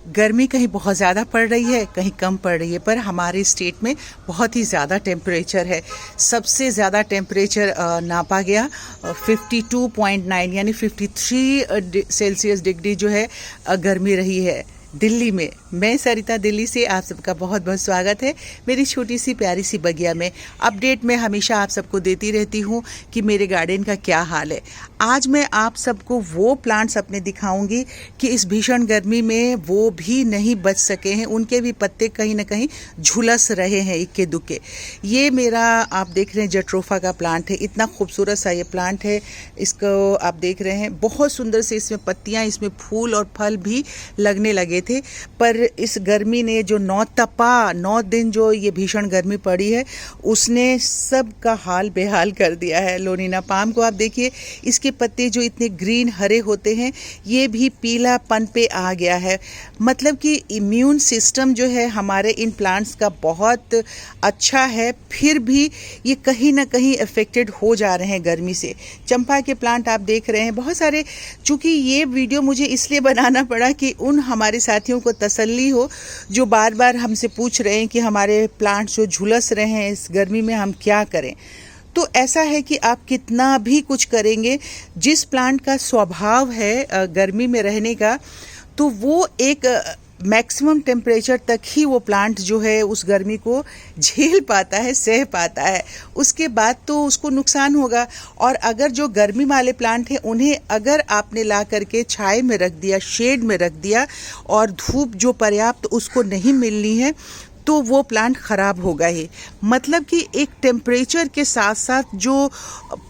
गर्मी कहीं बहुत ज़्यादा पड़ रही है, कहीं कम पड़ रही है, पर हमारे स्टेट में बहुत ही ज़्यादा टेम्परेचर है। सबसे ज़्यादा टेम्परेचर नापा गया 52.9 यानी 53 सेल्सियस डिग्री जो है गर्मी रही है दिल्ली में। मैं सरिता दिल्ली से आप सबका बहुत बहुत स्वागत है मेरी छोटी सी प्यारी सी बगिया में। अपडेट में हमेशा आप सबको देती रहती हूँ कि मेरे गार्डन का क्या हाल है। आज मैं आप सबको वो प्लांट्स अपने दिखाऊंगी कि इस भीषण गर्मी में वो भी नहीं बच सके हैं, उनके भी पत्ते कहीं ना कहीं झुलस रहे हैं इक्के दुक्के। ये मेरा आप देख रहे हैं जट्रोफा का प्लांट है, इतना खूबसूरत सा ये प्लांट है। इसको आप देख रहे हैं बहुत सुंदर से इसमें पत्तियाँ, इसमें फूल और फल भी लगने लगे थे। पर इस गर्मी ने जो 9 दिन जो ये भीषण गर्मी पड़ी है उसने सब का हाल बेहाल कर दिया है। लोनिना पाम को आप देखिए, इसके पत्ते जो इतने ग्रीन हरे होते हैं ये भी पीलापन पे आ गया है। मतलब कि इम्यून सिस्टम जो है हमारे इन प्लांट्स का बहुत अच्छा है, फिर भी ये कहीं ना कहीं अफेक्टेड हो जा रहे हैं गर्मी से। चंपा के प्लांट आप देख रहे हैं बहुत सारे। चूँकि ये वीडियो मुझे इसलिए बनाना पड़ा कि उन हमारे साथियों को तसल्ली हो जो बार बार हमसे पूछ रहे हैं कि हमारे प्लांट्स जो झुलस रहे हैं इस गर्मी में हम क्या करें। तो ऐसा है कि आप कितना भी कुछ करेंगे, जिस प्लांट का स्वभाव है गर्मी में रहने का, तो वो एक मैक्सिमम टेम्परेचर तक ही वो प्लांट जो है उस गर्मी को झेल पाता है, सह पाता है। उसके बाद तो उसको नुकसान होगा। और अगर जो गर्मी वाले प्लांट हैं उन्हें अगर आपने ला करके छाए में रख दिया, शेड में रख दिया और धूप जो पर्याप्त उसको नहीं मिलनी है, तो वो प्लांट ख़राब होगा ही। मतलब कि एक टेम्परेचर के साथ साथ जो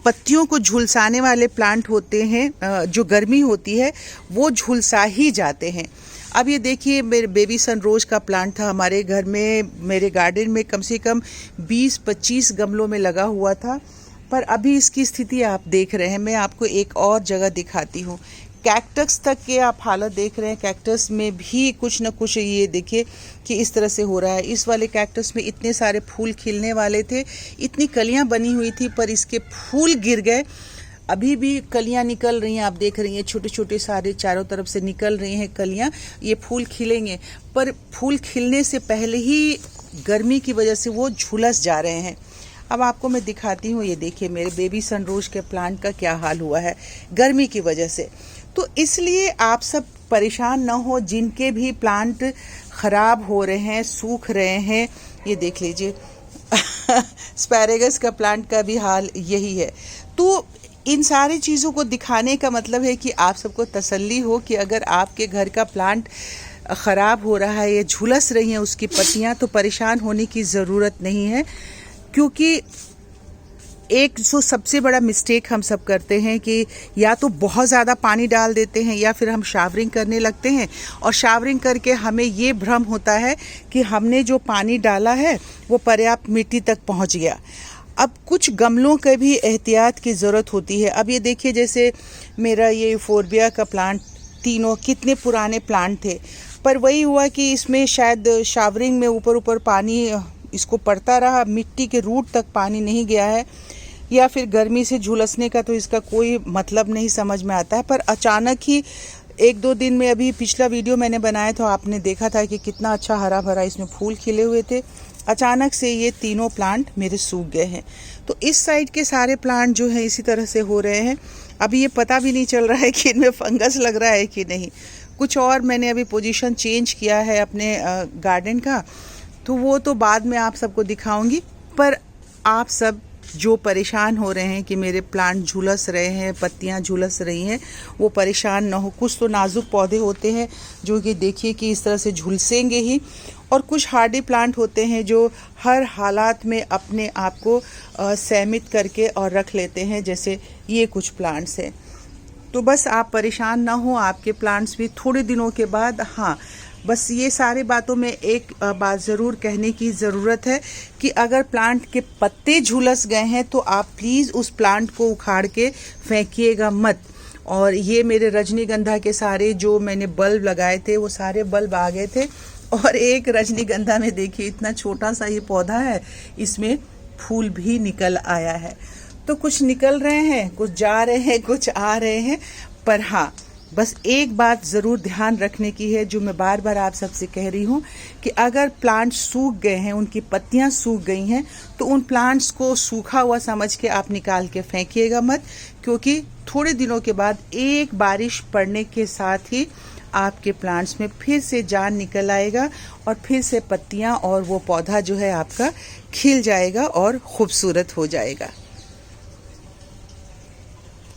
पत्तियों को झुलसाने वाले प्लांट होते हैं, जो गर्मी होती है वो झुलसा ही जाते हैं। अब ये देखिए, मेरे बेबी सनरोज का प्लांट था हमारे घर में, मेरे गार्डन में कम से कम 20-25 गमलों में लगा हुआ था। पर अभी इसकी स्थिति आप देख रहे हैं। मैं आपको एक और जगह दिखाती हूँ। कैक्टस तक के आप हालत देख रहे हैं। कैक्टस में भी कुछ न कुछ ये देखिए कि इस तरह से हो रहा है। इस वाले कैक्टस में इतने सारे फूल खिलने वाले थे, इतनी कलियां बनी हुई थी, पर इसके फूल गिर गए। अभी भी कलियां निकल रही हैं, आप देख रही हैं छोटे छोटे सारे चारों तरफ से निकल रही हैं कलियां। ये फूल खिलेंगे, पर फूल खिलने से पहले ही गर्मी की वजह से वो झुलस जा रहे हैं। अब आपको मैं दिखाती हूँ। ये देखिए मेरे बेबी सनरोज के प्लांट का क्या हाल हुआ है गर्मी की वजह से। तो इसलिए आप सब परेशान ना हो, जिनके भी प्लांट ख़राब हो रहे हैं, सूख रहे हैं। ये देख लीजिए स्पैरेगस का प्लांट का भी हाल यही है। तो इन सारी चीज़ों को दिखाने का मतलब है कि आप सबको तसल्ली हो कि अगर आपके घर का प्लांट ख़राब हो रहा है या झुलस रही हैं उसकी पत्तियां, तो परेशान होने की ज़रूरत नहीं है। क्योंकि एक जो सबसे बड़ा मिस्टेक हम सब करते हैं कि या तो बहुत ज़्यादा पानी डाल देते हैं या फिर हम शावरिंग करने लगते हैं, और शावरिंग करके हमें ये भ्रम होता है कि हमने जो पानी डाला है वो पर्याप्त मिट्टी तक पहुंच गया। अब कुछ गमलों के भी एहतियात की ज़रूरत होती है। अब ये देखिए, जैसे मेरा ये यूफोर्बिया का प्लांट, तीनों कितने पुराने प्लांट थे, पर वही हुआ कि इसमें शायद शावरिंग में ऊपर ऊपर पानी इसको पड़ता रहा, मिट्टी के रूट तक पानी नहीं गया है, या फिर गर्मी से झुलसने का तो इसका कोई मतलब नहीं समझ में आता है। पर अचानक ही 1-2 दिन में, अभी पिछला वीडियो मैंने बनाया तो आपने देखा था कि कितना अच्छा हरा भरा इसमें फूल खिले हुए थे। अचानक से ये तीनों प्लांट मेरे सूख गए हैं। तो इस साइड के सारे प्लांट जो हैं इसी तरह से हो रहे हैं। अभी ये पता भी नहीं चल रहा है कि इनमें फंगस लग रहा है कि नहीं। कुछ और मैंने अभी पोजीशन चेंज किया है अपने गार्डन का, तो वो तो बाद में आप सबको दिखाऊंगी। पर आप सब जो परेशान हो रहे हैं कि मेरे प्लांट झुलस रहे हैं, पत्तियां झुलस रही हैं, वो परेशान ना हो। कुछ तो नाजुक पौधे होते हैं जो कि देखिए कि इस तरह से झुलसेंगे ही, और कुछ हार्डी प्लांट होते हैं जो हर हालात में अपने आप को सहमित करके और रख लेते हैं, जैसे ये कुछ प्लांट्स हैं। तो बस आप परेशान ना हो, आपके प्लांट्स भी थोड़े दिनों के बाद, हाँ बस ये सारी बातों में एक बात ज़रूर कहने की ज़रूरत है कि अगर प्लांट के पत्ते झुलस गए हैं तो आप प्लीज़ उस प्लांट को उखाड़ के फेंकिएगा मत। और ये मेरे रजनीगंधा के सारे जो मैंने बल्ब लगाए थे वो सारे बल्ब आ गए थे, और एक रजनीगंधा में देखिए इतना छोटा सा ये पौधा है, इसमें फूल भी निकल आया है। तो कुछ निकल रहे हैं, कुछ जा रहे हैं, कुछ आ रहे हैं। पर हाँ, बस एक बात ज़रूर ध्यान रखने की है, जो मैं बार बार आप सबसे कह रही हूँ कि अगर प्लांट सूख गए हैं, उनकी पत्तियाँ सूख गई हैं, तो उन प्लांट्स को सूखा हुआ समझ के आप निकाल के फेंकिएगा मत, क्योंकि थोड़े दिनों के बाद एक बारिश पड़ने के साथ ही आपके प्लांट्स में फिर से जान निकल आएगा और फिर से पत्तियाँ और वो पौधा जो है आपका खिल जाएगा और खूबसूरत हो जाएगा।